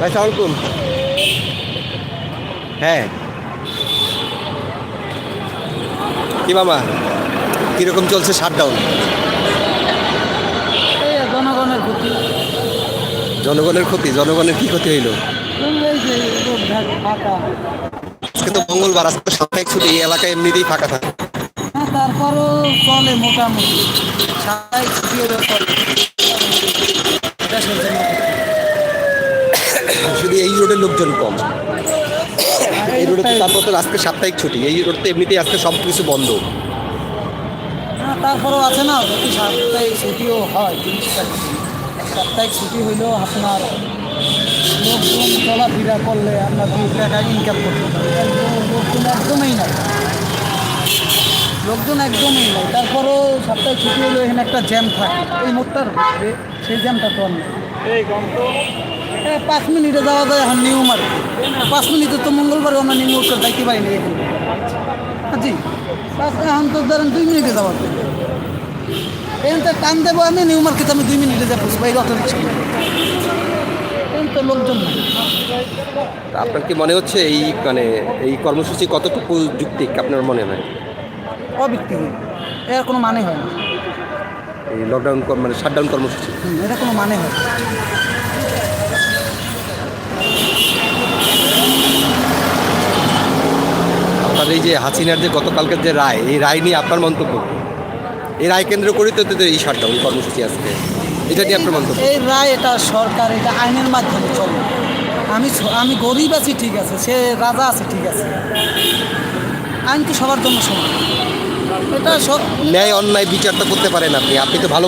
ভাই সালাম আলাইকুম। হ্যাঁ, কি মামা, কিরকম চলছে শাটডাউন? এই জনগণের ক্ষতি। জনগণের ক্ষতি? জনগণের কি ক্ষতি হইল? এই যে রোডঘাট ফাঁকা। আজকে তো মঙ্গলবার, আজকে তো সাপ্তাহিক ছুটি, এই এলাকায় এমনিতেই ফাঁকা থাকে। হ্যাঁ, তারপরও চলে মোটামুটি। সাপ্তাহিক ছুটি হলেও চলে। দেশের জন্য ক্ষতি। শুধু এই রোডের লোকজন কম। আর এই এই রোডে তো রোডটাই। তারপর তো আজকে সাপ্তাহিক ছুটি, এই রোড তো এমনিতেই আজকে সব কিছু বন্ধ। হ্যাঁ, তারপরেও আছে না, যদি সাপ্তাহিক ছুটিও হয় জিনিসটা কি? সাপ্তাহিক ছুটি হইলেও আপনার লোকজন চলাফেরা করলে আপনার 2 টাকা ইনকাম করতে পারে, কিন্তু লোকজন একদমই নাই। লোকজন একদমই নাই। তারপরেও সাপ্তাহিক ছুটি হলেও এখানে একটা জ্যাম থাকে এই মোড়টার ভিতরে, সেই জ্যামটা তো আর নেই। 5 মিনিটে যাওয়া যায় এখন নিউ মার্কেট। 5 মিনিটে তো মঙ্গলবারে আমরা নিউ মার্কেট যাইতে পারি না এখানে। জি, এখন তো ধরেন 2 মিনিটে যাওয়া যায়। এখান থেকে টান দেবো আমি নিউ মার্কেট, আমি 2 মিনিটে যাবো এই অটো রিক্সা। এখন তো লোকজন নাই। তা আপনার কি মনে হচ্ছে এই এই কর্মসূচি কতটুকু যুক্তিক আপনার মনে হয়? অব্যক্তিগত, এর কোনো মানে হয় না। এই লকডাউন শাটডাউন কর্মসূচি এটা কোনো মানে হয় না। আপনার এই যে হাসিনার যে গতকালকের যে রায়, এই রায় নিয়ে আপনার মন্তব্য কি? এই রায় কেন্দ্র করে তো এই শাটডাউন কর্মসূচি আজকে, এটা নিয়ে আপনার মন্তব্য? এই রায়, এটা সরকার, এটা আইনের মাধ্যমে চলে। আমি গরিব আছি ঠিক আছে, সে রাজা আছে ঠিক আছে, আইন তো সবার জন্য সমান। এটা সব ন্যায় অন্যায় বিচার তো করতে পারেন আপনি, আপনি তো ভালো